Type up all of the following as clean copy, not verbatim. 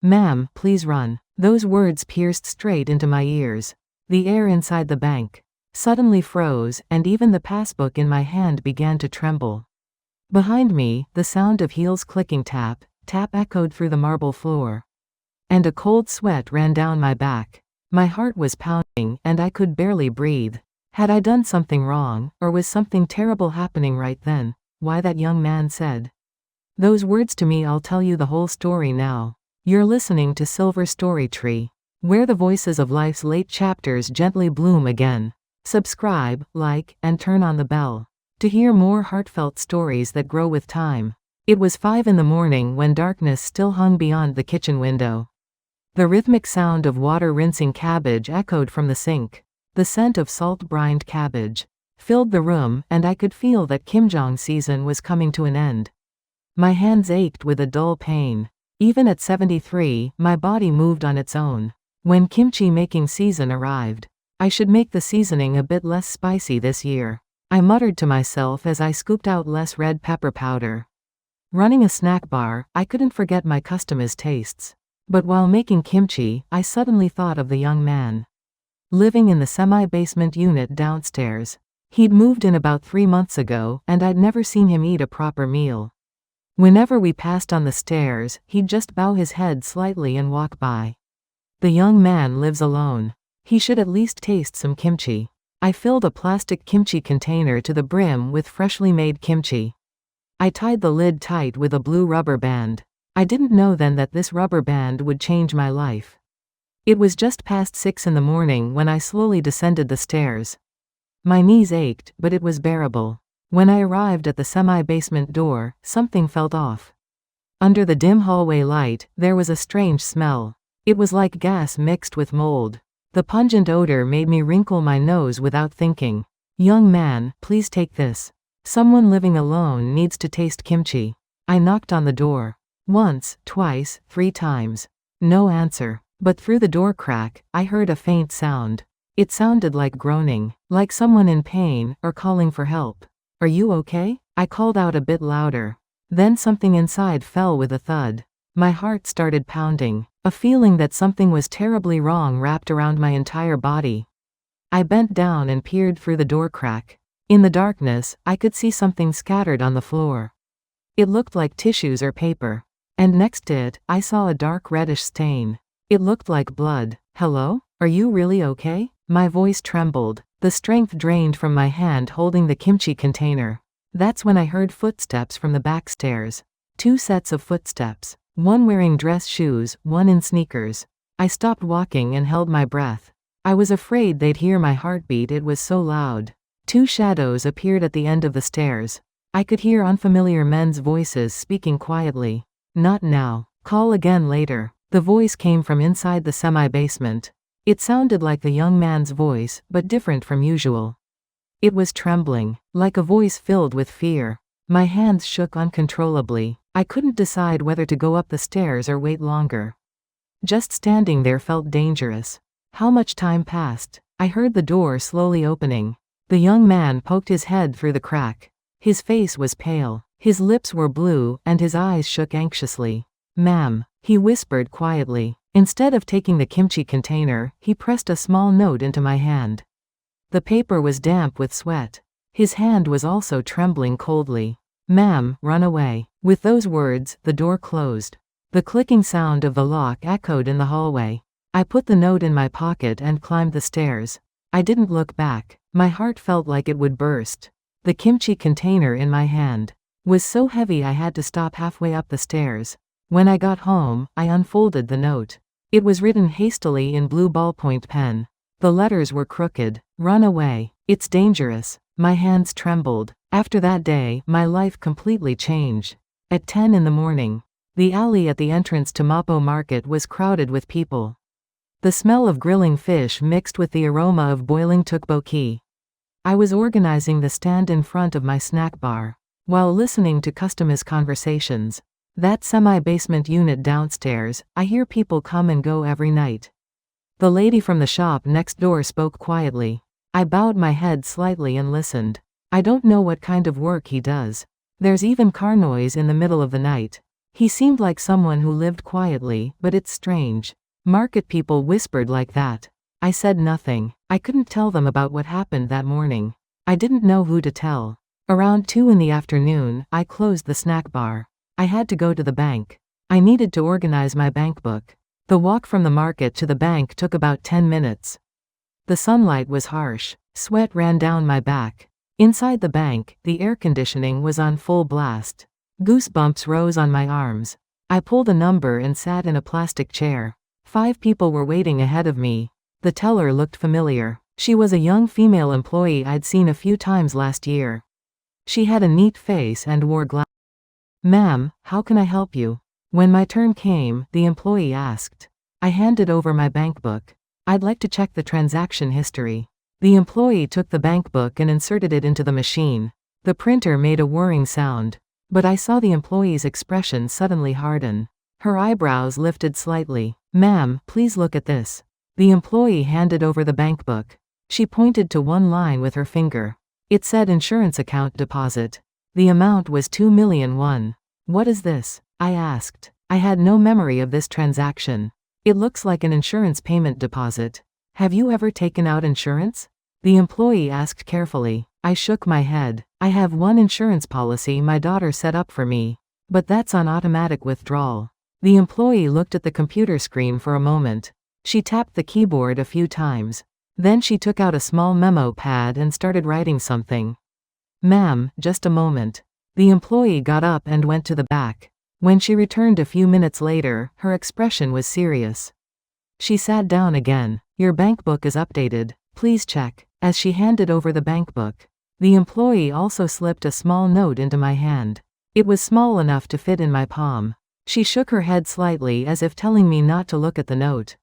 "Ma'am, please run." Those words pierced straight into my ears. The air inside the bank suddenly froze, and even the passbook in my hand began to tremble. Behind me, the sound of heels clicking tap, tap echoed through the marble floor. And a cold sweat ran down my back. My heart was pounding, and I could barely breathe. Had I done something wrong, or was something terrible happening right then? Why, that young man said those words to me. I'll tell you the whole story now. You're listening to Silver Story Tree, where the voices of life's late chapters gently bloom again. Subscribe, like, and turn on the bell to hear more heartfelt stories that grow with time. It was 5 in the morning when darkness still hung beyond the kitchen window. The rhythmic sound of water rinsing cabbage echoed from the sink. The scent of salt-brined cabbage filled the room, and I could feel that kimchi season was coming to an end. My hands ached with a dull pain. Even at 73, my body moved on its own. When kimchi making season arrived, I should make the seasoning a bit less spicy this year, I muttered to myself as I scooped out less red pepper powder. Running a snack bar, I couldn't forget my customers' tastes. But while making kimchi, I suddenly thought of the young man living in the semi-basement unit downstairs. He'd moved in about 3 months ago, and I'd never seen him eat a proper meal. Whenever we passed on the stairs, he'd just bow his head slightly and walk by. The young man lives alone. He should at least taste some kimchi. I filled a plastic kimchi container to the brim with freshly made kimchi. I tied the lid tight with a blue rubber band. I didn't know then that this rubber band would change my life. It was just past 6 in the morning when I slowly descended the stairs. My knees ached, but it was bearable. When I arrived at the semi-basement door, something felt off. Under the dim hallway light, there was a strange smell. It was like gas mixed with mold. The pungent odor made me wrinkle my nose without thinking. "Young man, please take this. Someone living alone needs to taste kimchi." I knocked on the door. Once, twice, 3 times. No answer. But through the door crack, I heard a faint sound. It sounded like groaning, like someone in pain, or calling for help. "Are you okay?" I called out a bit louder. Then something inside fell with a thud. My heart started pounding. A feeling that something was terribly wrong wrapped around my entire body. I bent down and peered through the door crack. In the darkness, I could see something scattered on the floor. It looked like tissues or paper. And next to it, I saw a dark reddish stain. It looked like blood. "Hello? Are you really okay?" My voice trembled. The strength drained from my hand holding the kimchi container. That's when I heard footsteps from the back stairs. 2 sets of footsteps. One wearing dress shoes, one in sneakers. I stopped walking and held my breath. I was afraid they'd hear my heartbeat, it was so loud. 2 shadows appeared at the end of the stairs. I could hear unfamiliar men's voices speaking quietly. "Not now. Call again later." The voice came from inside the semi-basement. It sounded like the young man's voice, but different from usual. It was trembling, like a voice filled with fear. My hands shook uncontrollably. I couldn't decide whether to go up the stairs or wait longer. Just standing there felt dangerous. How much time passed? I heard the door slowly opening. The young man poked his head through the crack. His face was pale. His lips were blue, and his eyes shook anxiously. "Ma'am," he whispered quietly. Instead of taking the kimchi container, he pressed a small note into my hand. The paper was damp with sweat. His hand was also trembling coldly. "Ma'am, run away." With those words, the door closed. The clicking sound of the lock echoed in the hallway. I put the note in my pocket and climbed the stairs. I didn't look back. My heart felt like it would burst. The kimchi container in my hand was so heavy I had to stop halfway up the stairs. When I got home, I unfolded the note. It was written hastily in blue ballpoint pen. The letters were crooked. "Run away. It's dangerous." My hands trembled. After that day, my life completely changed. At 10 in the morning, the alley at the entrance to Mapo Market was crowded with people. The smell of grilling fish mixed with the aroma of boiling tteokbokki. I was organizing the stand in front of my snack bar, while listening to customers' conversations. That semi-basement unit downstairs, I hear people come and go every night. The lady from the shop next door spoke quietly. I bowed my head slightly and listened. I don't know what kind of work he does. There's even car noise in the middle of the night. He seemed like someone who lived quietly, but it's strange. Market people whispered like that. I said nothing. I couldn't tell them about what happened that morning. I didn't know who to tell. Around 2 in the afternoon, I closed the snack bar. I had to go to the bank. I needed to organize my bank book. The walk from the market to the bank took about 10 minutes. The sunlight was harsh. Sweat ran down my back. Inside the bank, the air conditioning was on full blast. Goosebumps rose on my arms. I pulled a number and sat in a plastic chair. 5 people were waiting ahead of me. The teller looked familiar. She was a young female employee I'd seen a few times last year. She had a neat face and wore glasses. "Ma'am, how can I help you?" When my turn came, the employee asked. I handed over my bank book. "I'd like to check the transaction history." The employee took the bank book and inserted it into the machine. The printer made a whirring sound. But I saw the employee's expression suddenly harden. Her eyebrows lifted slightly. "Ma'am, please look at this." The employee handed over the bank book. She pointed to one line with her finger. It said insurance account deposit. The amount was 2,000,001. "What is this?" I asked. I had no memory of this transaction. "It looks like an insurance payment deposit. Have you ever taken out insurance?" The employee asked carefully. I shook my head. "I have one insurance policy my daughter set up for me. But that's on automatic withdrawal." The employee looked at the computer screen for a moment. She tapped the keyboard a few times. Then she took out a small memo pad and started writing something. "Ma'am, just a moment." The employee got up and went to the back. When she returned a few minutes later, her expression was serious. She sat down again. "Your bank book is updated. Please check." As she handed over the bank book, the employee also slipped a small note into my hand. It was small enough to fit in my palm. She shook her head slightly as if telling me not to look at the note.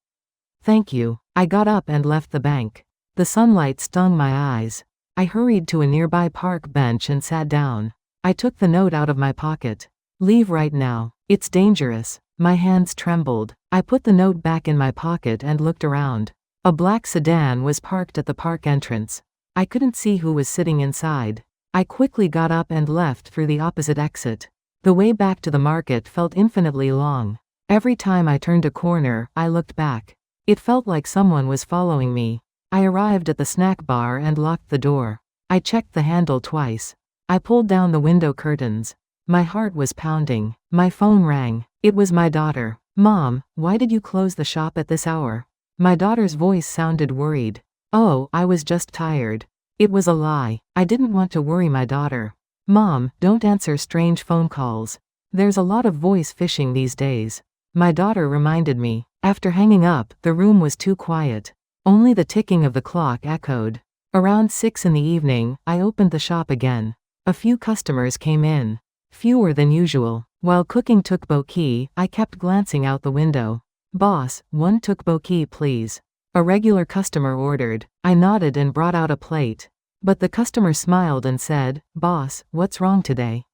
"Thank you." I got up and left the bank. The sunlight stung my eyes. I hurried to a nearby park bench and sat down. I took the note out of my pocket. "Leave right now. It's dangerous." My hands trembled. I put the note back in my pocket and looked around. A black sedan was parked at the park entrance. I couldn't see who was sitting inside. I quickly got up and left through the opposite exit. The way back to the market felt infinitely long. Every time I turned a corner, I looked back. It felt like someone was following me. I arrived at the snack bar and locked the door. I checked the handle twice. I pulled down the window curtains. My heart was pounding. My phone rang. It was my daughter. "Mom, why did you close the shop at this hour?" My daughter's voice sounded worried. "Oh, I was just tired." It was a lie. I didn't want to worry my daughter. "Mom, don't answer strange phone calls. There's a lot of voice phishing these days." My daughter reminded me. After hanging up, the room was too quiet. Only the ticking of the clock echoed. Around 6 in the evening, I opened the shop again. A few customers came in. Fewer than usual. While cooking tteokbokki, I kept glancing out the window. "Boss, 1 tteokbokki please." A regular customer ordered. I nodded and brought out a plate. But the customer smiled and said, "Boss, what's wrong today?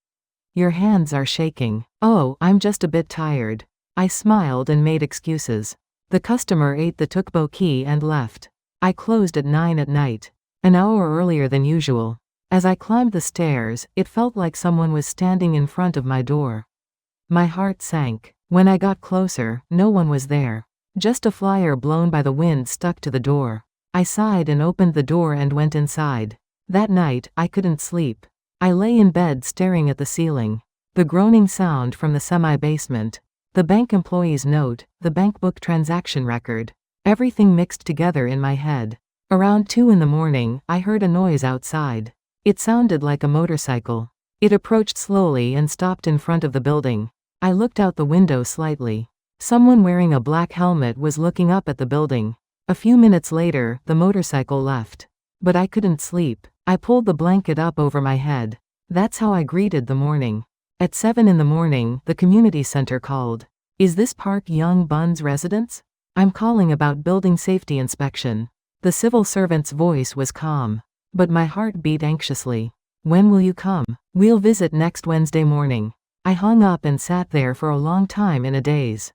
Your hands are shaking." "Oh, I'm just a bit tired." I smiled and made excuses. The customer ate the tteokbokki and left. I closed at 9 at night. An hour earlier than usual. As I climbed the stairs, it felt like someone was standing in front of my door. My heart sank. When I got closer, no one was there. Just a flyer blown by the wind stuck to the door. I sighed and opened the door and went inside. That night, I couldn't sleep. I lay in bed staring at the ceiling. The groaning sound from the semi-basement. The bank employee's note, the bank book transaction record. Everything mixed together in my head. Around 2 in the morning, I heard a noise outside. It sounded like a motorcycle. It approached slowly and stopped in front of the building. I looked out the window slightly. Someone wearing a black helmet was looking up at the building. A few minutes later, the motorcycle left. But I couldn't sleep. I pulled the blanket up over my head. That's how I greeted the morning. At 7 in the morning, the community center called. "Is this Park Young Bun's residence? I'm calling about building safety inspection." The civil servant's voice was calm. But my heart beat anxiously. "When will you come?" "We'll visit next Wednesday morning." I hung up and sat there for a long time in a daze.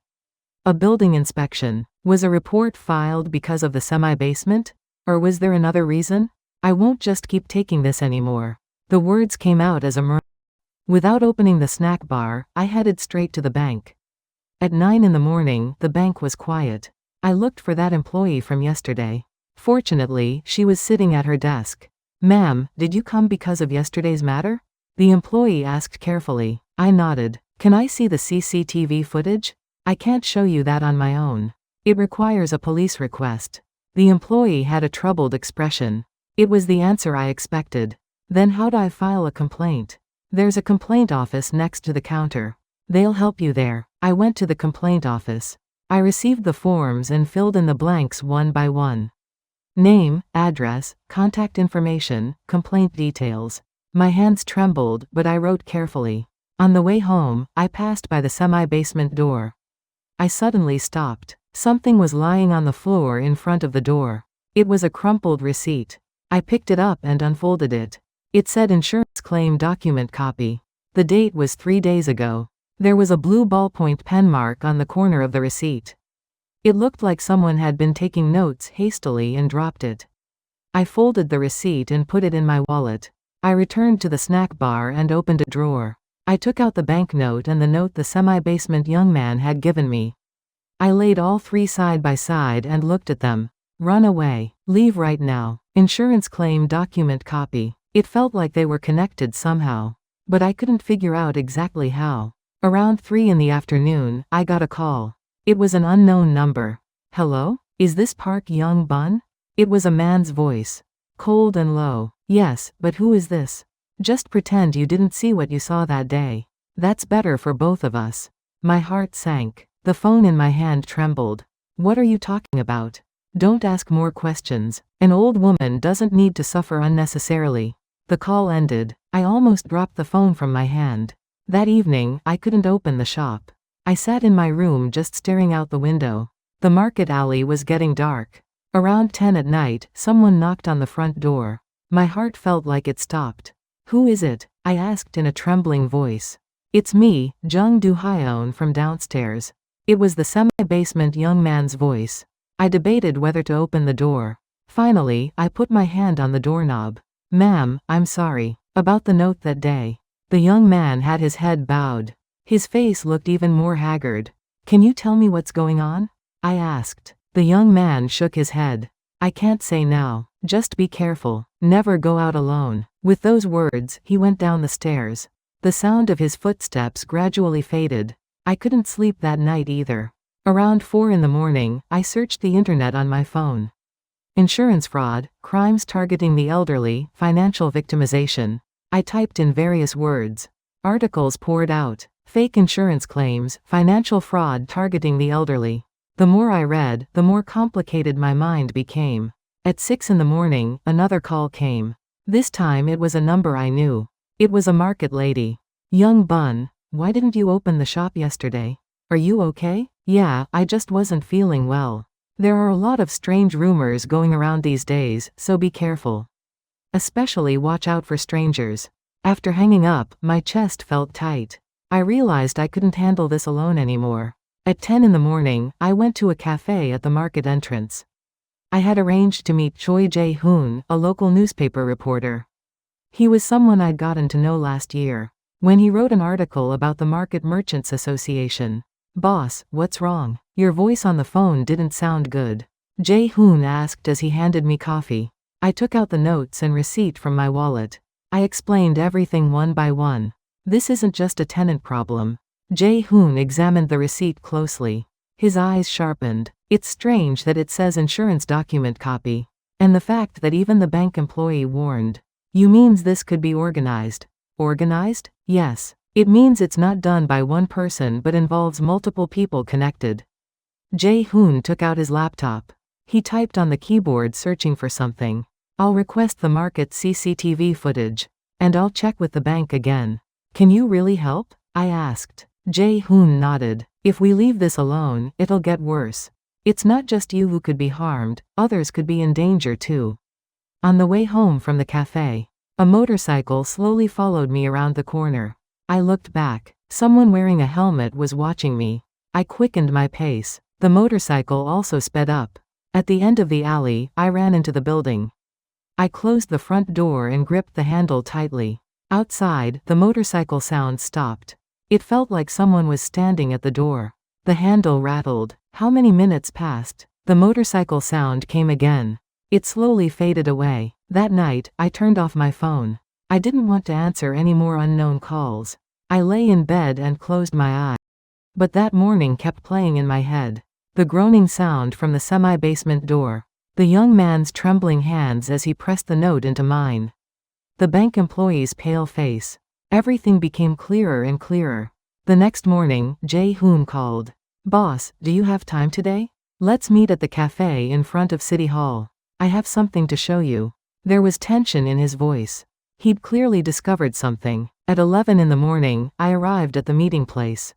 A building inspection. Was a report filed because of the semi-basement? Or was there another reason? "I won't just keep taking this anymore." The words came out as a murmur. Without opening the snack bar, I headed straight to the bank. At 9 in the morning, the bank was quiet. I looked for that employee from yesterday. Fortunately, she was sitting at her desk. "Ma'am, did you come because of yesterday's matter?" the employee asked carefully. I nodded. "Can I see the CCTV footage?" "I can't show you that on my own. It requires a police request." The employee had a troubled expression. It was the answer I expected. "Then how do I file a complaint?" "There's a complaint office next to the counter. They'll help you there." I went to the complaint office. I received the forms and filled in the blanks one by one. Name, address, contact information, complaint details. My hands trembled, but I wrote carefully. On the way home, I passed by the semi-basement door. I suddenly stopped. Something was lying on the floor in front of the door. It was a crumpled receipt. I picked it up and unfolded it. It said insurance claim document copy. The date was 3 days ago. There was a blue ballpoint pen mark on the corner of the receipt. It looked like someone had been taking notes hastily and dropped it. I folded the receipt and put it in my wallet. I returned to the snack bar and opened a drawer. I took out the banknote and the note the semi-basement young man had given me. I laid all three side by side and looked at them. Run away. Leave right now. Insurance claim document copy. It felt like they were connected somehow. But I couldn't figure out exactly how. Around 3 in the afternoon, I got a call. It was an unknown number. "Hello? Is this Park Young Bun?" It was a man's voice. Cold and low. "Yes, but who is this?" "Just pretend you didn't see what you saw that day. That's better for both of us." My heart sank. The phone in my hand trembled. "What are you talking about? Don't ask more questions. An old woman doesn't need to suffer unnecessarily." The call ended. I almost dropped the phone from my hand. That evening, I couldn't open the shop. I sat in my room just staring out the window. The market alley was getting dark. Around 10 at night, someone knocked on the front door. My heart felt like it stopped. "Who is it?" I asked in a trembling voice. "It's me, Jung Do-hyeon from downstairs." It was the semi-basement young man's voice. I debated whether to open the door. Finally, I put my hand on the doorknob. "Ma'am, I'm sorry about the note that day." The young man had his head bowed. His face looked even more haggard. "Can you tell me what's going on?" I asked. The young man shook his head. "I can't say now. Just be careful. Never go out alone." With those words, he went down the stairs. The sound of his footsteps gradually faded. I couldn't sleep that night either. Around 4 in the morning, I searched the internet on my phone. Insurance fraud, crimes targeting the elderly, financial victimization. I typed in various words. Articles poured out. Fake insurance claims, financial fraud targeting the elderly. The more I read, the more complicated my mind became. At 6 in the morning, another call came. This time it was a number I knew. It was a market lady. "Young Bun, why didn't you open the shop yesterday? Are you okay?" "Yeah, I just wasn't feeling well. There are a lot of strange rumors going around these days, so be careful. Especially watch out for strangers." After hanging up, my chest felt tight. I realized I couldn't handle this alone anymore. At 10 in the morning, I went to a cafe at the market entrance. I had arranged to meet Choi Jae-hoon, a local newspaper reporter. He was someone I'd gotten to know last year, when he wrote an article about the Market Merchants Association. "Boss, what's wrong? Your voice on the phone didn't sound good," Jae-hoon asked as he handed me coffee. I took out the notes and receipt from my wallet. I explained everything one by one. "This isn't just a tenant problem." Jae-hoon examined the receipt closely. His eyes sharpened. "It's strange that it says insurance document copy. And the fact that even the bank employee warned. You means this could be organized?" "Organized? Yes. It means it's not done by one person but involves multiple people connected." Jae-hoon took out his laptop. He typed on the keyboard searching for something. "I'll request the market CCTV footage. And I'll check with the bank again." "Can you really help?" I asked. Jae-hoon nodded. "If we leave this alone, it'll get worse. It's not just you who could be harmed, others could be in danger too." On the way home from the cafe, a motorcycle slowly followed me around the corner. I looked back. Someone wearing a helmet was watching me. I quickened my pace. The motorcycle also sped up. At the end of the alley, I ran into the building. I closed the front door and gripped the handle tightly. Outside, the motorcycle sound stopped. It felt like someone was standing at the door. The handle rattled. How many minutes passed? The motorcycle sound came again. It slowly faded away. That night, I turned off my phone. I didn't want to answer any more unknown calls. I lay in bed and closed my eyes. But that morning kept playing in my head. The groaning sound from the semi-basement door. The young man's trembling hands as he pressed the note into mine. The bank employee's pale face. Everything became clearer and clearer. The next morning, Jae-hoon called. "Boss, do you have time today? Let's meet at the cafe in front of City Hall. I have something to show you." There was tension in his voice. He'd clearly discovered something. At 11 in the morning, I arrived at the meeting place.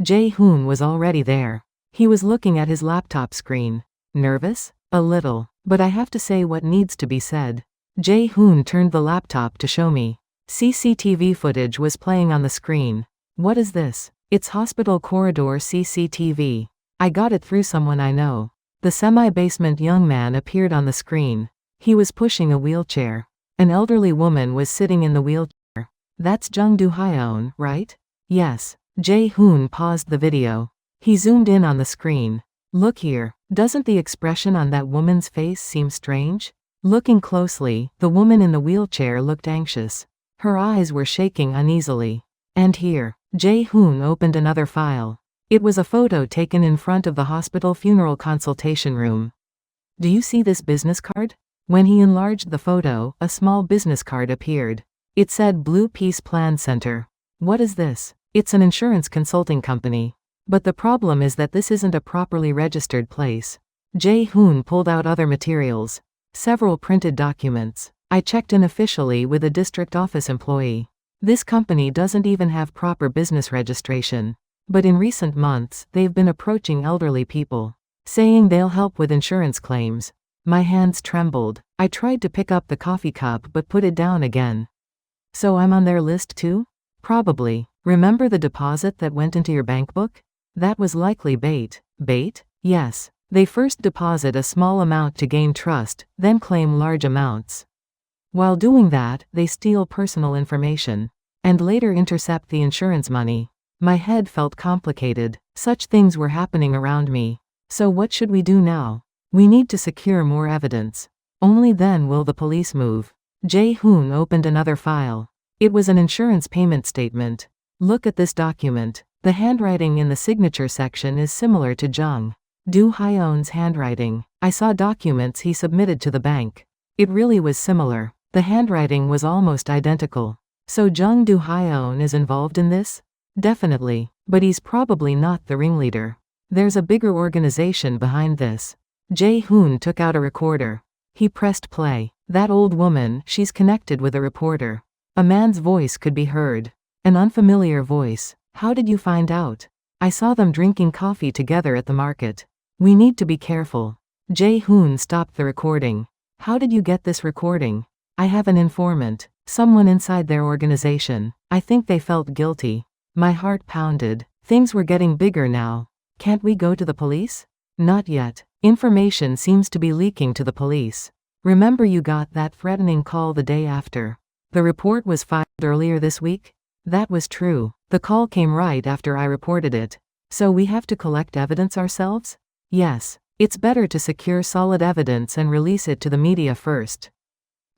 Jae-hoon was already there. He was looking at his laptop screen. Nervous? A little. But I have to say what needs to be said. Jae-hoon turned the laptop to show me. CCTV footage was playing on the screen. What is this? It's hospital corridor CCTV. I got it through someone I know. The semi-basement young man appeared on the screen. He was pushing a wheelchair. An elderly woman was sitting in the wheelchair. That's Jung Do-hyeon, right? Yes. Jae-hoon paused the video. He zoomed in on the screen. Look here. Doesn't the expression on that woman's face seem strange? Looking closely, the woman in the wheelchair looked anxious. Her eyes were shaking uneasily. And here, Jae-hoon opened another file. It was a photo taken in front of the hospital funeral consultation room. Do you see this business card? When he enlarged the photo, a small business card appeared. It said Blue Peace Plan Center. What is this? It's an insurance consulting company. But the problem is that this isn't a properly registered place. Jae-hoon pulled out other materials. Several printed documents. I checked in officially with a district office employee. This company doesn't even have proper business registration. But in recent months, they've been approaching elderly people, saying they'll help with insurance claims. My hands trembled. I tried to pick up the coffee cup but put it down again. So I'm on their list too? Probably. Remember the deposit that went into your bank book? That was likely bait. Bait? Yes. They first deposit a small amount to gain trust, then claim large amounts. While doing that, they steal personal information, and later intercept the insurance money. My head felt complicated. Such things were happening around me. So what should we do now? We need to secure more evidence. Only then will the police move. Jae-hoon opened another file. It was an insurance payment statement. Look at this document. The handwriting in the signature section is similar to Jung Do-hyeon's handwriting. I saw documents he submitted to the bank. It really was similar. The handwriting was almost identical. So Jung Do-hyeon is involved in this? Definitely. But he's probably not the ringleader. There's a bigger organization behind this. Jae-hoon took out a recorder. He pressed play. That old woman, she's connected with a reporter. A man's voice could be heard. An unfamiliar voice. How did you find out? I saw them drinking coffee together at the market. We need to be careful. Jae-hoon stopped the recording. How did you get this recording? I have an informant. Someone inside their organization. I think they felt guilty. My heart pounded. Things were getting bigger now. Can't we go to the police? Not yet. Information seems to be leaking to the police. Remember you got that threatening call the day after. The report was filed earlier this week? That was true. The call came right after I reported it. So we have to collect evidence ourselves? Yes. It's better to secure solid evidence and release it to the media first.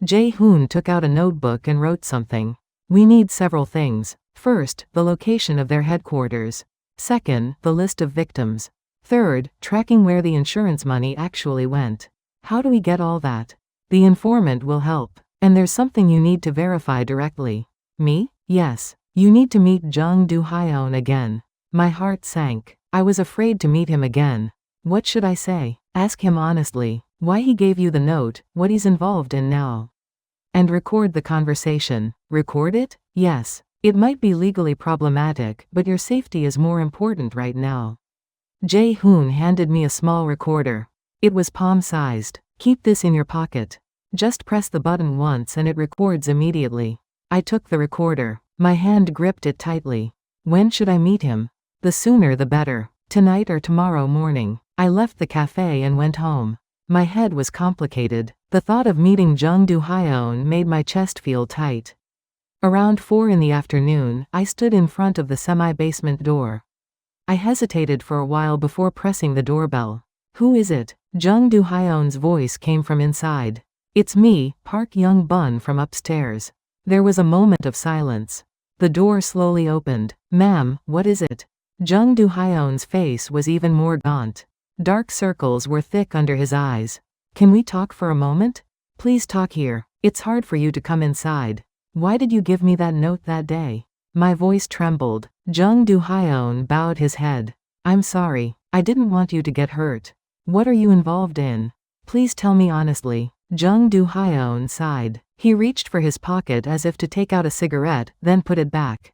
Jae-hoon took out a notebook and wrote something. We need several things. First, the location of their headquarters. Second, the list of victims. Third, tracking where the insurance money actually went. How do we get all that? The informant will help. And there's something you need to verify directly. Me? Yes. You need to meet Jung Do-hyeon again. My heart sank. I was afraid to meet him again. What should I say? Ask him honestly. Why he gave you the note, what he's involved in now. And record the conversation. Record it? Yes. It might be legally problematic, but your safety is more important right now. Jae-hoon handed me a small recorder. It was palm-sized. Keep this in your pocket. Just press the button once and it records immediately. I took the recorder. My hand gripped it tightly. When should I meet him? The sooner the better. Tonight or tomorrow morning. I left the cafe and went home. My head was complicated. The thought of meeting Jung Do-hyeon made my chest feel tight. Around 4 in the afternoon, I stood in front of the semi-basement door. I hesitated for a while before pressing the doorbell. "Who is it?" Jung Do-hyeon's voice came from inside. "It's me, Park Young-bun from upstairs." There was a moment of silence. The door slowly opened. "Ma'am, what is it?" Jung Do-hyeon's face was even more gaunt. Dark circles were thick under his eyes. "Can we talk for a moment? Please talk here. It's hard for you to come inside. Why did you give me that note that day?" My voice trembled. Jung Do-hyeon bowed his head. "I'm sorry. I didn't want you to get hurt. What are you involved in? Please tell me honestly." Jung Do-hyeon sighed. He reached for his pocket as if to take out a cigarette, then put it back.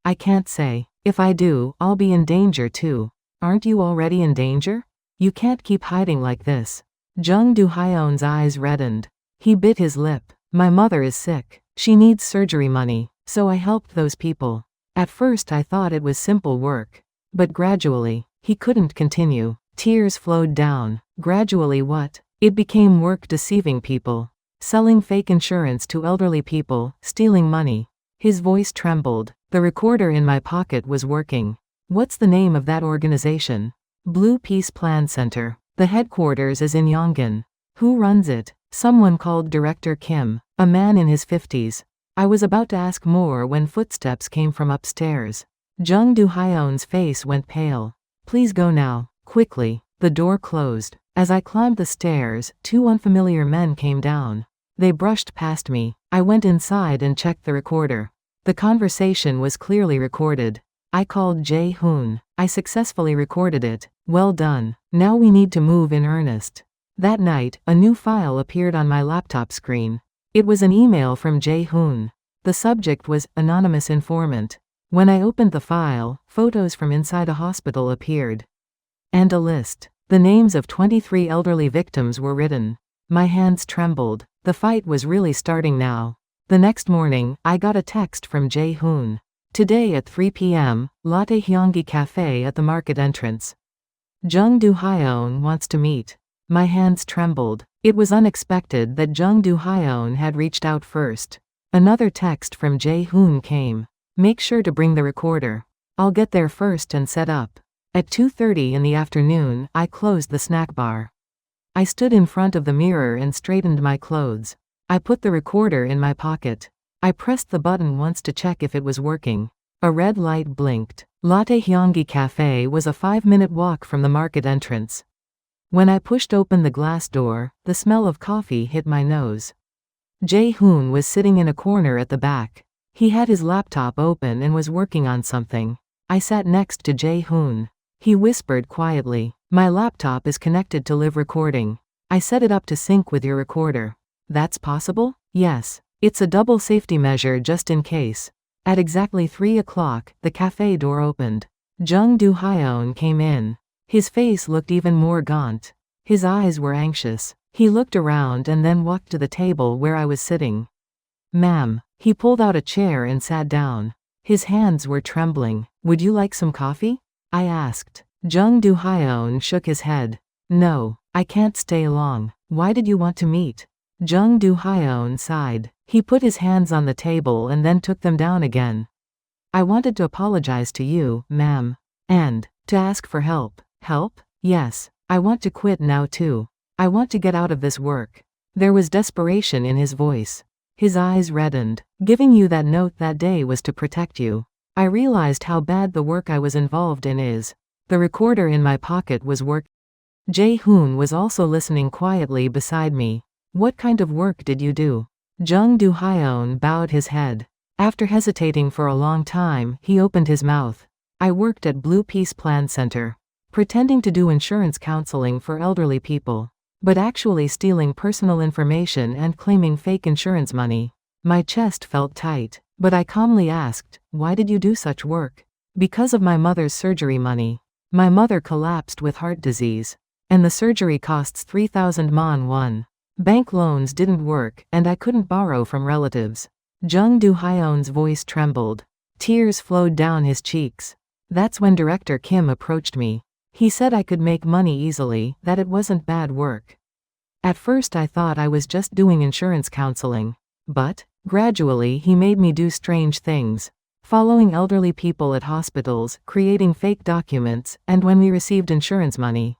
"I can't say. If I do, I'll be in danger too." "Aren't you already in danger? You can't keep hiding like this." Jung Do-hyeon's eyes reddened. He bit his lip. "My mother is sick. She needs surgery money, so I helped those people. At first I thought it was simple work. But gradually," he couldn't continue. Tears flowed down. "Gradually what? It became work deceiving people. Selling fake insurance to elderly people, stealing money." His voice trembled. "The recorder in my pocket was working." "What's the name of that organization?" "Blue Peace Plan Center. The headquarters is in Yongin." "Who runs it?" "Someone called Director Kim, a man in his 50s. I was about to ask more when footsteps came from upstairs. Jung Do-hyeon's face went pale. "Please go now, quickly." The door closed. As I climbed the stairs, 2 unfamiliar men came down. They brushed past me. I went inside and checked the recorder. The conversation was clearly recorded. "I called Jae-hoon. I successfully recorded it. Well done. Now we need to move in earnest." That night, a new file appeared on my laptop screen. It was an email from Jae-hoon. The subject was Anonymous Informant. When I opened the file, photos from inside a hospital appeared. And a list. The names of 23 elderly victims were written. My hands trembled. The fight was really starting now. The next morning, I got a text from Jae-hoon. "Today at 3 p.m., Latte Hyonggi Cafe at the market entrance. Jung Do-hyeon wants to meet." My hands trembled. It was unexpected that Jung Do-hyeon had reached out first. Another text from Jae-hoon came. "Make sure to bring the recorder. I'll get there first and set up." At 2:30 in the afternoon, I closed the snack bar. I stood in front of the mirror and straightened my clothes. I put the recorder in my pocket. I pressed the button once to check if it was working. A red light blinked. Latte Hyonggi Cafe was a 5-minute walk from the market entrance. When I pushed open the glass door, the smell of coffee hit my nose. Jae-hoon was sitting in a corner at the back. He had his laptop open and was working on something. I sat next to Jae-hoon. He whispered quietly, "My laptop is connected to live recording. I set it up to sync with your recorder." "That's possible?" "Yes. It's a double safety measure just in case." At exactly 3 o'clock, the cafe door opened. Jung Do-hyeon came in. His face looked even more gaunt. His eyes were anxious. He looked around and then walked to the table where I was sitting. "Ma'am." He pulled out a chair and sat down. His hands were trembling. "Would you like some coffee?" I asked. Jung Do-hyeon shook his head. "No, I can't stay long." "Why did you want to meet?" Jung Do-hyeon sighed. He put his hands on the table and then took them down again. "I wanted to apologize to you, ma'am. And to ask for help." "Help?" "Yes. I want to quit now too. I want to get out of this work." There was desperation in his voice. His eyes reddened. "Giving you that note that day was to protect you. I realized how bad the work I was involved in is. The recorder in my pocket was work." Jae-hoon was also listening quietly beside me. "What kind of work did you do?" Jung Do-hyeon bowed his head. After hesitating for a long time, he opened his mouth. "I worked at Blue Peace Plan Center. Pretending to do insurance counseling for elderly people. But actually stealing personal information and claiming fake insurance money." My chest felt tight, but I calmly asked, "Why did you do such work?" "Because of my mother's surgery money. My mother collapsed with heart disease. And the surgery costs 3,000 won. Bank loans didn't work, and I couldn't borrow from relatives." Jung Do-hyeon's voice trembled. Tears flowed down his cheeks. "That's when Director Kim approached me. He said I could make money easily, that it wasn't bad work. At first I thought I was just doing insurance counseling. But Gradually he made me do strange things. Following elderly people at hospitals, creating fake documents, and when we received insurance money.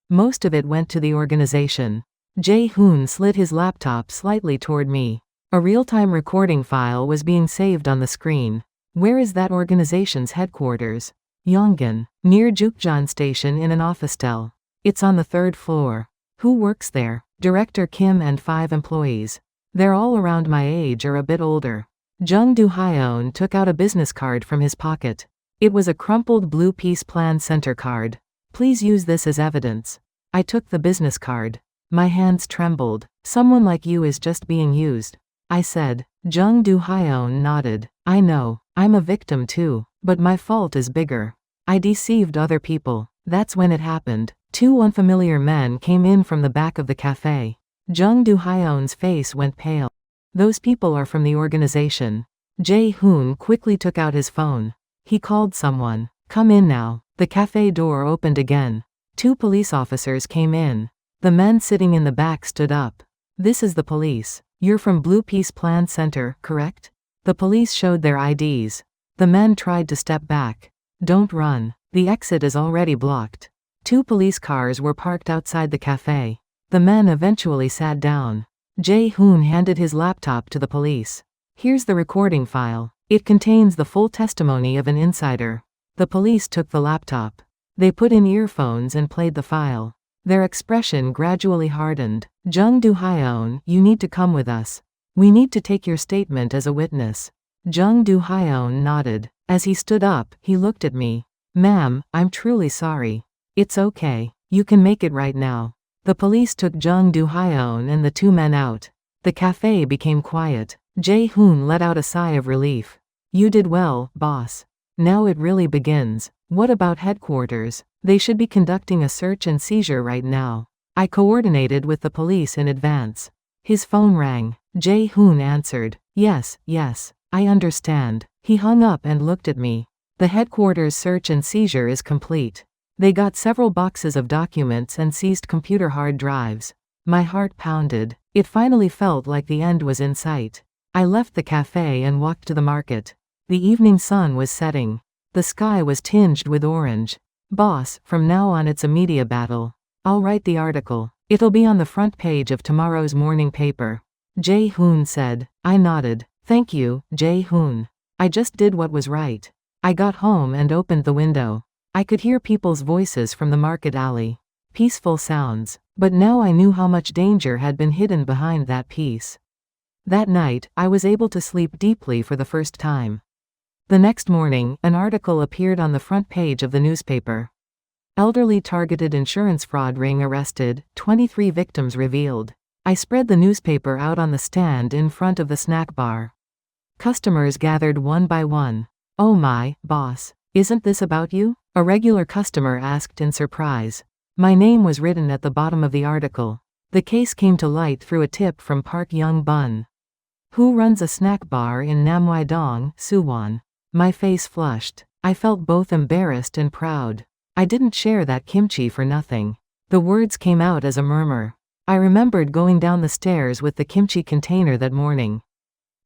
Most of it went to the organization. Jae-hoon slid his laptop slightly toward me. A real-time recording file was being saved on the screen. Where is that organization's headquarters? Yongin, near Jukjeon Station in an office tel. It's on the 3rd floor. Who works there? Director Kim and 5 employees. They're all around my age or a bit older. Jung Do-hyeon took out a business card from his pocket. It was a crumpled blue Peace Plan Center card. Please use this as evidence. I took the business card. My hands trembled. Someone like you is just being used. I said. Jung Do-hyeon nodded. I know. I'm a victim too. But my fault is bigger. I deceived other people. That's when it happened. 2 unfamiliar men came in from the back of the cafe. Jung Do-hyeon's face went pale. Those people are from the organization. Jae-hoon quickly took out his phone. He called someone. Come in now. The cafe door opened again. 2 police officers came in. The men sitting in the back stood up. This is the police. You're from Blue Peace Plan Center, correct? The police showed their IDs. The men tried to step back. Don't run. The exit is already blocked. 2 police cars were parked outside the cafe. The men eventually sat down. Jae-hoon handed his laptop to the police. Here's the recording file. It contains the full testimony of an insider. The police took the laptop. They put in earphones and played the file. Their expression gradually hardened. Jung Do-hyeon, you need to come with us. We need to take your statement as a witness. Jung Do-hyeon nodded. As he stood up, he looked at me. Ma'am, I'm truly sorry. It's okay. You can make it right now. The police took Jung Do-hyeon and the 2 men out. The cafe became quiet. Jae-hoon let out a sigh of relief. You did well, boss. Now it really begins. What about headquarters? They should be conducting a search and seizure right now. I coordinated with the police in advance. His phone rang. Jae-hoon answered. Yes, I understand. He hung up and looked at me. The headquarters search and seizure is complete. They got several boxes of documents and seized computer hard drives. My heart pounded. It finally felt like the end was in sight. I left the cafe and walked to the market. The evening sun was setting. The sky was tinged with orange. Boss, from now on it's a media battle. I'll write the article. It'll be on the front page of tomorrow's morning paper. Jae-hoon said. I nodded. Thank you, Jae-hoon. I just did what was right. I got home and opened the window. I could hear people's voices from the market alley. Peaceful sounds. But now I knew how much danger had been hidden behind that peace. That night, I was able to sleep deeply for the first time. The next morning, an article appeared on the front page of the newspaper. Elderly targeted insurance fraud ring arrested, 23 victims revealed. I spread the newspaper out on the stand in front of the snack bar. Customers gathered one by one. Oh my, boss. Isn't this about you? A regular customer asked in surprise. My name was written at the bottom of the article. The case came to light through a tip from Park Young-bun, who runs a snack bar in Namwai-dong, Suwon. My face flushed. I felt both embarrassed and proud. I didn't share that kimchi for nothing. The words came out as a murmur. I remembered going down the stairs with the kimchi container that morning.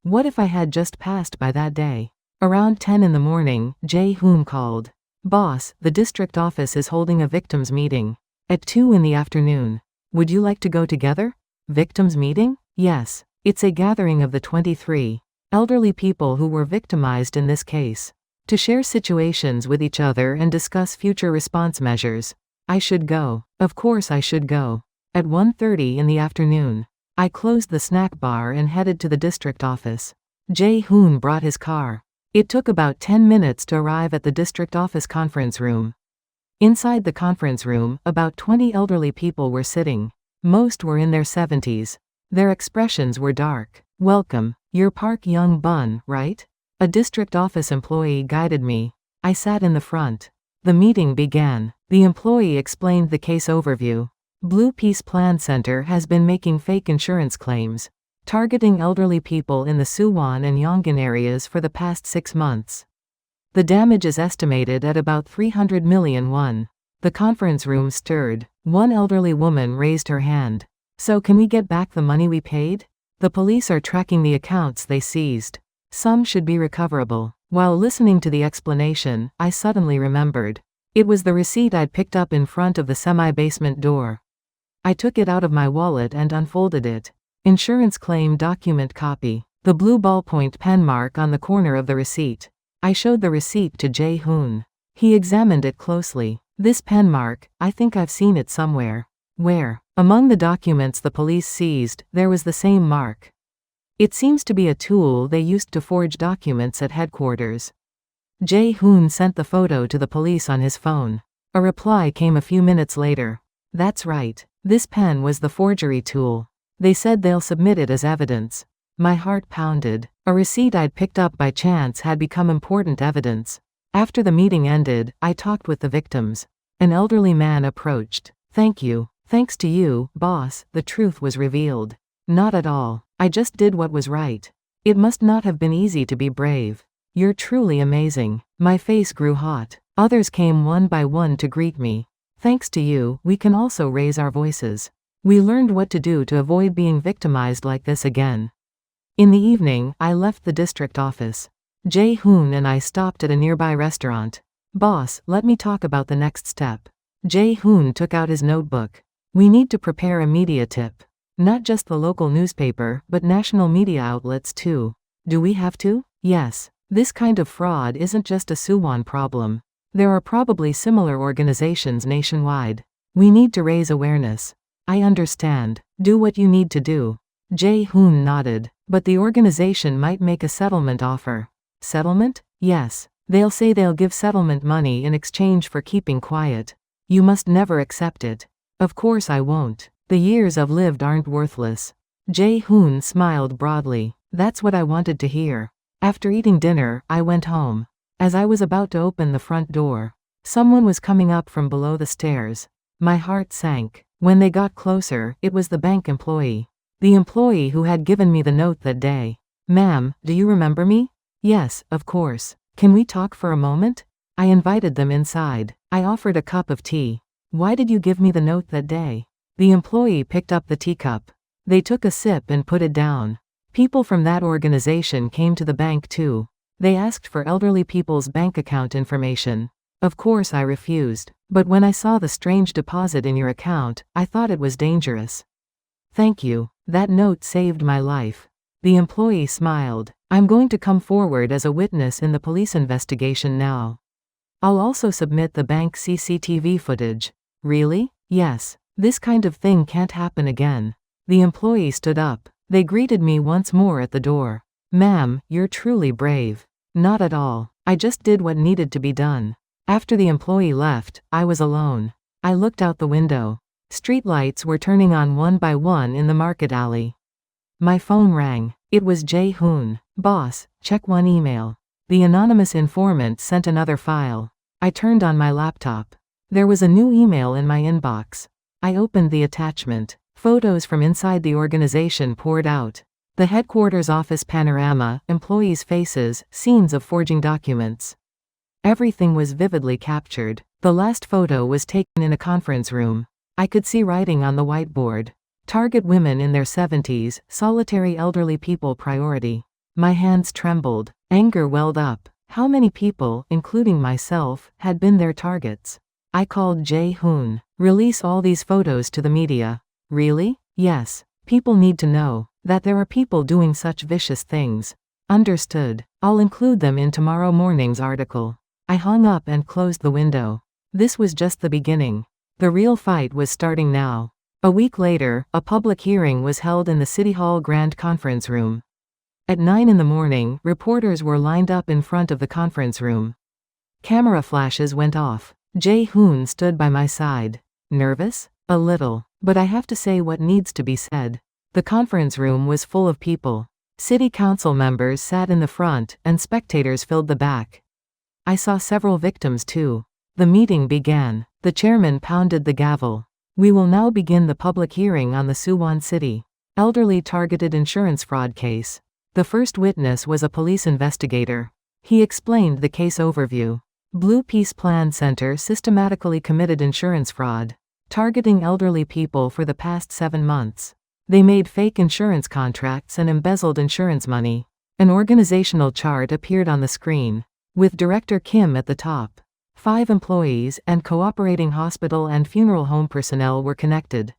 What if I had just passed by that day? Around 10 in the morning, Jae-hoon called. Boss, the district office is holding a victims meeting. At 2 in the afternoon. Would you like to go together? Victims meeting? Yes. It's a gathering of the 23 elderly people who were victimized in this case. To share situations with each other and discuss future response measures. I should go. Of course I should go. At 1:30 in the afternoon. I closed the snack bar and headed to the district office. Jae-hoon brought his car. It took about 10 minutes to arrive at the district office conference room. Inside the conference room, about 20 elderly people were sitting. Most were in their 70s. Their expressions were dark. Welcome. You're Park Young-bun, right? A district office employee guided me. I sat in the front. The meeting began. The employee explained the case overview. Blue Peace Plan Center has been making fake insurance claims, targeting elderly people in the Suwon and Yongin areas for the past 6 months. The damage is estimated at about 300 million won. The conference room stirred. One elderly woman raised her hand. So can we get back the money we paid? The police are tracking the accounts they seized. Some should be recoverable. While listening to the explanation, I suddenly remembered. It was the receipt I'd picked up in front of the semi-basement door. I took it out of my wallet and unfolded it. Insurance claim document copy. The blue ballpoint pen mark on the corner of the receipt. I showed the receipt to Jae-hoon. He examined it closely. This pen mark, I think I've seen it somewhere. Where? Among the documents the police seized, there was the same mark. It seems to be a tool they used to forge documents at headquarters. Jae-hoon sent the photo to the police on his phone. A reply came a few minutes later. That's right. This pen was the forgery tool. They said they'll submit it as evidence. My heart pounded. A receipt I'd picked up by chance had become important evidence. After the meeting ended, I talked with the victims. An elderly man approached. Thank you. Thanks to you, boss, the truth was revealed. Not at all. I just did what was right. It must not have been easy to be brave. You're truly amazing. My face grew hot. Others came one by one to greet me. Thanks to you, we can also raise our voices. We learned what to do to avoid being victimized like this again. In the evening, I left the district office. Jae-hoon and I stopped at a nearby restaurant. Boss, let me talk about the next step. Jae-hoon took out his notebook. We need to prepare a media tip. Not just the local newspaper, but national media outlets too. Do we have to? Yes. This kind of fraud isn't just a Suwon problem. There are probably similar organizations nationwide. We need to raise awareness. I understand. Do what you need to do. Jae-hoon nodded. But the organization might make a settlement offer. Settlement? Yes. They'll say they'll give settlement money in exchange for keeping quiet. You must never accept it. Of course I won't. The years I've lived aren't worthless. Jae-hoon smiled broadly. That's what I wanted to hear. After eating dinner, I went home. As I was about to open the front door, someone was coming up from below the stairs. My heart sank. When they got closer, it was the bank employee. The employee who had given me the note that day. Ma'am, do you remember me? Yes, of course. Can we talk for a moment? I invited them inside. I offered a cup of tea. Why did you give me the note that day? The employee picked up the teacup. They took a sip and put it down. People from that organization came to the bank too. They asked for elderly people's bank account information. Of course I refused. But when I saw the strange deposit in your account, I thought it was dangerous. Thank you. That note saved my life. The employee smiled. I'm going to come forward as a witness in the police investigation now. I'll also submit the bank CCTV footage. Really? Yes. This kind of thing can't happen again. The employee stood up. They greeted me once more at the door. Ma'am, you're truly brave. Not at all. I just did what needed to be done. After the employee left, I was alone. I looked out the window. Streetlights were turning on one by one in the market alley. My phone rang. It was Jae-hoon. Boss, check one email. The anonymous informant sent another file. I turned on my laptop. There was a new email in my inbox. I opened the attachment. Photos from inside the organization poured out. The headquarters office panorama, employees' faces, scenes of forging documents. Everything was vividly captured. The last photo was taken in a conference room. I could see writing on the whiteboard. Target women in their 70s, solitary elderly people priority. My hands trembled. Anger welled up. How many people, including myself, had been their targets? I called Jae-hoon. Release all these photos to the media. Really? Yes. People need to know that there are people doing such vicious things. Understood. I'll include them in tomorrow morning's article. I hung up and closed the window. This was just the beginning. The real fight was starting now. A week later, a public hearing was held in the City Hall Grand Conference Room. At 9 in the morning, reporters were lined up in front of the conference room. Camera flashes went off. Jae-hoon stood by my side. Nervous? A little. But I have to say what needs to be said. The conference room was full of people. City council members sat in the front, and spectators filled the back. I saw several victims too. The meeting began. The chairman pounded the gavel. We will now begin the public hearing on the Suwon City elderly targeted insurance fraud case. The first witness was a police investigator. He explained the case overview. Blue Peace Plan Center systematically committed insurance fraud, targeting elderly people for the past 7 months. They made fake insurance contracts and embezzled insurance money. An organizational chart appeared on the screen, with Director Kim at the top. 5 employees and cooperating hospital and funeral home personnel were connected.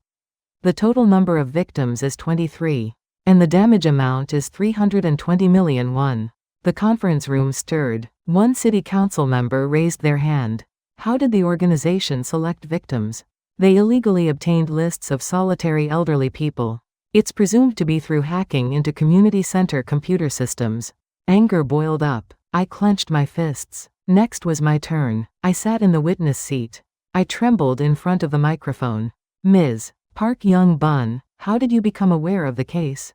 The total number of victims is 23. And the damage amount is 320 million won. The conference room stirred. One city council member raised their hand. How did the organization select victims? They illegally obtained lists of solitary elderly people. It's presumed to be through hacking into community center computer systems. Anger boiled up. I clenched my fists. Next was my turn. I sat in the witness seat. I trembled in front of the microphone. Ms. Park Young-bun, how did you become aware of the case?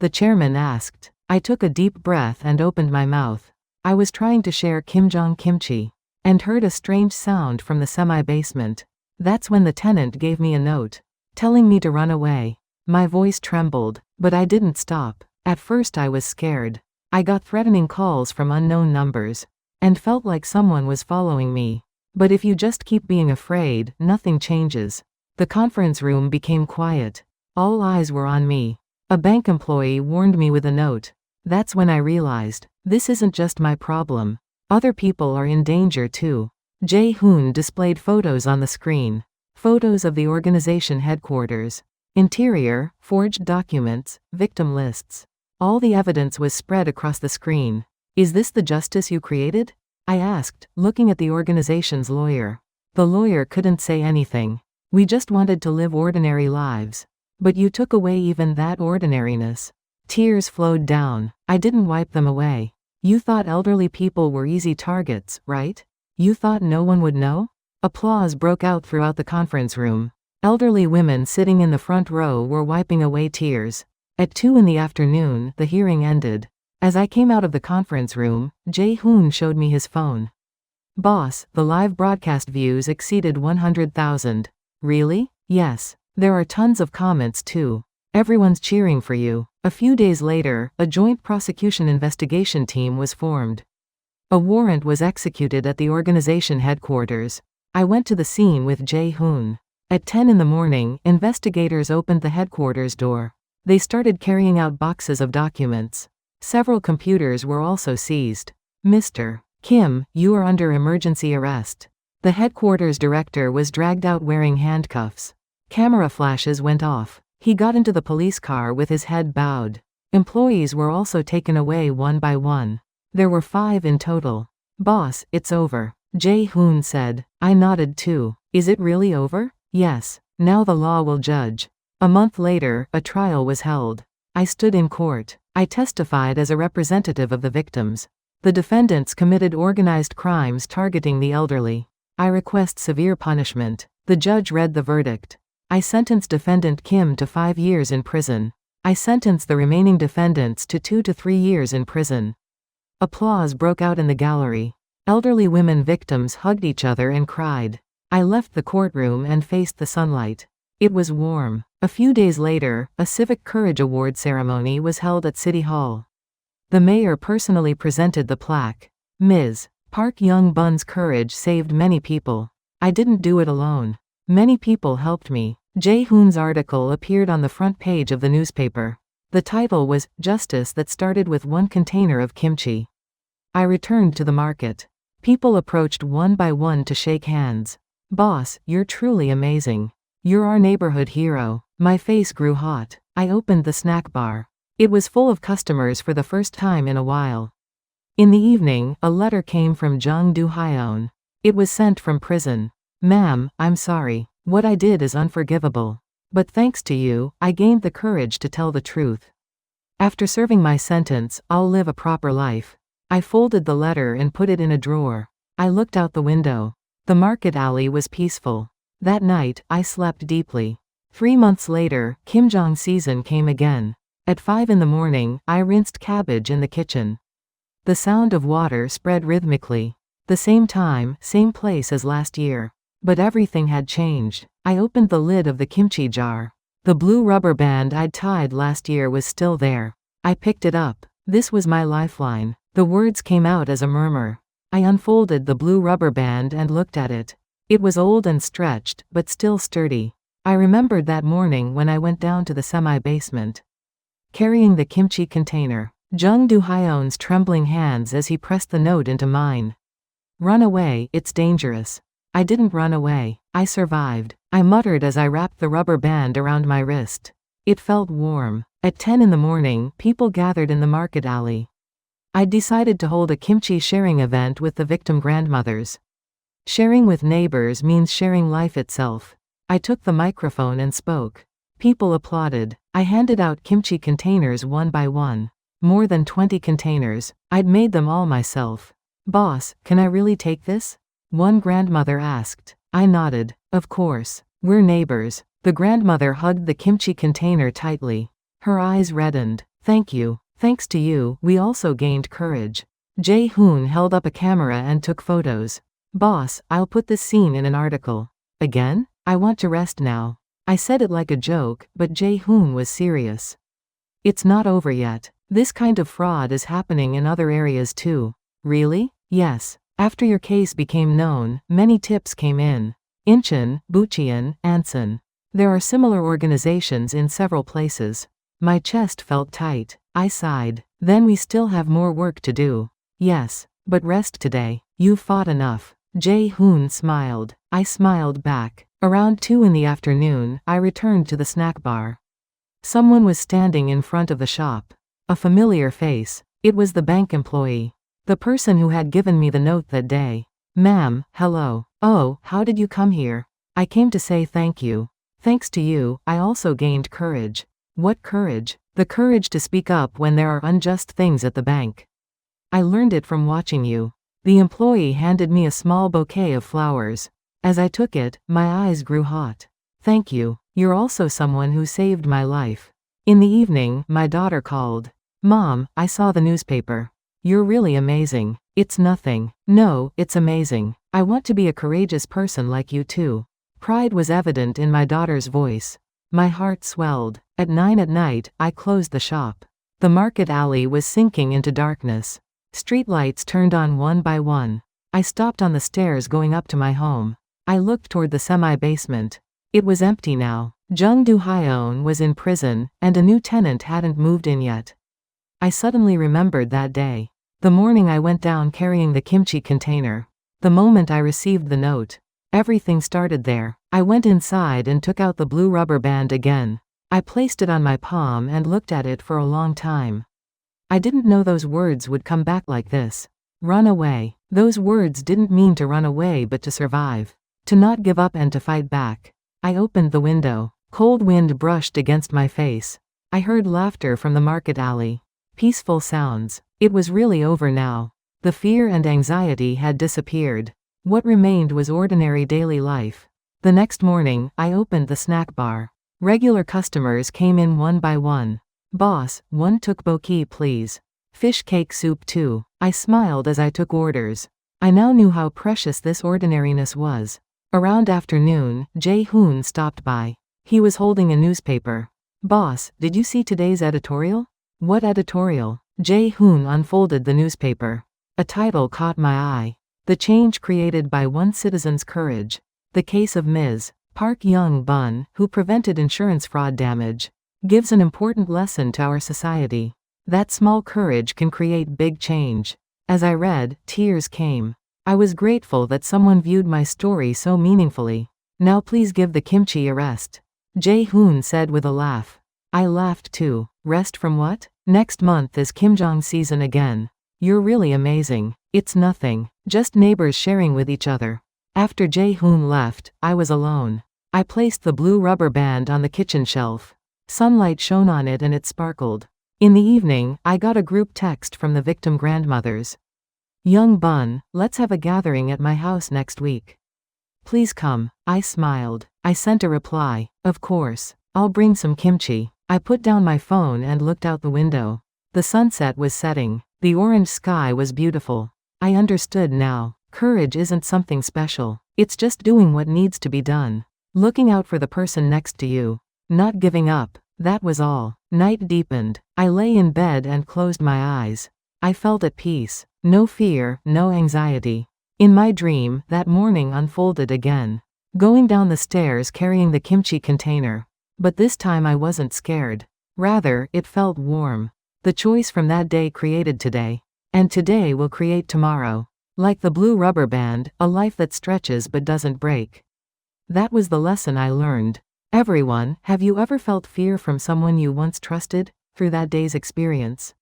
The chairman asked. I took a deep breath and opened my mouth. I was trying to share kimchi, and heard a strange sound from the semi-basement. That's when the tenant gave me a note, telling me to run away. My voice trembled, but I didn't stop. At first I was scared. I got threatening calls from unknown numbers, and felt like someone was following me. But if you just keep being afraid, nothing changes. The conference room became quiet. All eyes were on me. A bank employee warned me with a note. That's when I realized, this isn't just my problem. Other people are in danger too. Jae-hoon displayed photos on the screen. Photos of the organization headquarters. Interior, forged documents, victim lists. All the evidence was spread across the screen. Is this the justice you created? I asked, looking at the organization's lawyer. The lawyer couldn't say anything. We just wanted to live ordinary lives. But you took away even that ordinariness. Tears flowed down. I didn't wipe them away. You thought elderly people were easy targets, right? You thought no one would know? Applause broke out throughout the conference room. Elderly women sitting in the front row were wiping away tears. At 2 in the afternoon, the hearing ended. As I came out of the conference room, Jae-hoon showed me his phone. Boss, the live broadcast views exceeded 100,000. Really? Yes. There are tons of comments too. Everyone's cheering for you. A few days later, a joint prosecution investigation team was formed. A warrant was executed at the organization headquarters. I went to the scene with Jae-hoon. At 10 in the morning, investigators opened the headquarters door. They started carrying out boxes of documents. Several computers were also seized. Mr. Kim, you are under emergency arrest. The headquarters director was dragged out wearing handcuffs. Camera flashes went off. He got into the police car with his head bowed. Employees were also taken away one by one. There were 5 in total. Boss, it's over. Jae-hoon said. I nodded too. Is it really over? Yes. Now the law will judge. A month later, a trial was held. I stood in court. I testified as a representative of the victims. The defendants committed organized crimes targeting the elderly. I request severe punishment. The judge read the verdict. I sentence defendant Kim to 5 years in prison. I sentence the remaining defendants to 2 to 3 years in prison. Applause broke out in the gallery. Elderly women victims hugged each other and cried. I left the courtroom and faced the sunlight. It was warm. A few days later, a Civic Courage Award ceremony was held at City Hall. The mayor personally presented the plaque. Ms. Park Young-bun's courage saved many people. I didn't do it alone. Many people helped me. Jae-hoon's article appeared on the front page of the newspaper. The title was, Justice That Started with One Container of Kimchi. I returned to the market. People approached one by one to shake hands. Boss, you're truly amazing. You're our neighborhood hero. My face grew hot. I opened the snack bar. It was full of customers for the first time in a while. In the evening, a letter came from Jung Do-hyeon. It was sent from prison. Ma'am, I'm sorry. What I did is unforgivable. But thanks to you, I gained the courage to tell the truth. After serving my sentence, I'll live a proper life. I folded the letter and put it in a drawer. I looked out the window. The market alley was peaceful. That night, I slept deeply. 3 months later, kimjong season came again. At 5 in the morning, I rinsed cabbage in the kitchen. The sound of water spread rhythmically. The same time, same place as last year. But everything had changed. I opened the lid of the kimchi jar. The blue rubber band I'd tied last year was still there. I picked it up. This was my lifeline. The words came out as a murmur. I unfolded the blue rubber band and looked at it. It was old and stretched, but still sturdy. I remembered that morning when I went down to the semi-basement, carrying the kimchi container. Jung Do-hyun's trembling hands as he pressed the note into mine. Run away, it's dangerous. I didn't run away. I survived, I muttered as I wrapped the rubber band around my wrist. It felt warm. At 10 in the morning, people gathered in the market alley. I'd decided to hold a kimchi sharing event with the victim grandmothers. Sharing with neighbors means sharing life itself. I took the microphone and spoke. People applauded. I handed out kimchi containers one by one. More than 20 containers. I'd made them all myself. Boss, can I really take this? One grandmother asked. I nodded. Of course. We're neighbors. The grandmother hugged the kimchi container tightly. Her eyes reddened. Thank you. Thanks to you, we also gained courage. Jae-hoon held up a camera and took photos. Boss, I'll put this scene in an article. Again? I want to rest now. I said it like a joke, but Jae-hoon was serious. It's not over yet. This kind of fraud is happening in other areas too. Really? Yes. After your case became known, many tips came in. Incheon, Bucheon, Ansan. There are similar organizations in several places. My chest felt tight. I sighed. Then we still have more work to do. Yes, but rest today. You've fought enough. Jae-hoon smiled. I smiled back. Around 2 in the afternoon, I returned to the snack bar. Someone was standing in front of the shop. A familiar face. It was the bank employee. The person who had given me the note that day. Ma'am, hello. Oh, how did you come here? I came to say thank you. Thanks to you, I also gained courage. What courage? The courage to speak up when there are unjust things at the bank. I learned it from watching you. The employee handed me a small bouquet of flowers. As I took it, my eyes grew hot. Thank you. You're also someone who saved my life. In the evening, my daughter called. Mom, I saw the newspaper. You're really amazing. It's nothing. No, it's amazing. I want to be a courageous person like you too. Pride was evident in my daughter's voice. My heart swelled. At 9 at night, I closed the shop. The market alley was sinking into darkness. Streetlights turned on one by one. I stopped on the stairs going up to my home. I looked toward the semi-basement. It was empty now. Jung Do-hyun was in prison, and a new tenant hadn't moved in yet. I suddenly remembered that day. The morning I went down carrying the kimchi container. The moment I received the note. Everything started there. I went inside and took out the blue rubber band again. I placed it on my palm and looked at it for a long time. I didn't know those words would come back like this. Run away. Those words didn't mean to run away but to survive. To not give up and to fight back. I opened the window. Cold wind brushed against my face. I heard laughter from the market alley. Peaceful sounds. It was really over now. The fear and anxiety had disappeared. What remained was ordinary daily life. The next morning, I opened the snack bar. Regular customers came in one by one. Boss, one tteokbokki please. Fish cake soup too. I smiled as I took orders. I now knew how precious this ordinariness was. Around afternoon, Jae-hoon stopped by. He was holding a newspaper. Boss, did you see today's editorial? What editorial? Jae-hoon unfolded the newspaper. A title caught my eye. The change created by one citizen's courage. The case of Ms. Park Young-bun, who prevented insurance fraud damage, gives an important lesson to our society. That small courage can create big change. As I read, tears came. I was grateful that someone viewed my story so meaningfully. Now please give the kimchi a rest. Jae-hoon said with a laugh. I laughed too. Rest from what? Next month is kimjong season again. You're really amazing. It's nothing. Just neighbors sharing with each other. After Jae-hoon left, I was alone. I placed the blue rubber band on the kitchen shelf. Sunlight shone on it and it sparkled. In the evening, I got a group text from the victim grandmothers. Young Bun, let's have a gathering at my house next week. Please come. I smiled. I sent a reply. Of course. I'll bring some kimchi. I put down my phone and looked out the window. The sunset was setting. The orange sky was beautiful. I understood now. Courage isn't something special. It's just doing what needs to be done. Looking out for the person next to you. Not giving up. That was all. Night deepened. I lay in bed and closed my eyes. I felt at peace. No fear, no anxiety. In my dream, that morning unfolded again. going down the stairs carrying the kimchi container. But this time I wasn't scared. Rather, it felt warm. The choice from that day created today. And today will create tomorrow. Like the blue rubber band, a life that stretches but doesn't break. That was the lesson I learned. Everyone, have you ever felt fear from someone you once trusted? Through that day's experience,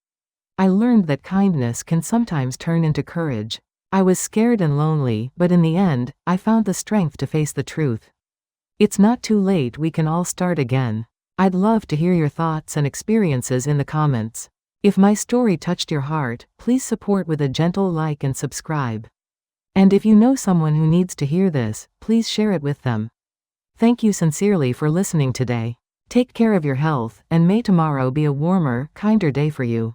I learned that kindness can sometimes turn into courage. I was scared and lonely, but in the end, I found the strength to face the truth. It's not too late, we can all start again. I'd love to hear your thoughts and experiences in the comments. If my story touched your heart, please support with a gentle like and subscribe. And if you know someone who needs to hear this, please share it with them. Thank you sincerely for listening today. Take care of your health, and may tomorrow be a warmer, kinder day for you.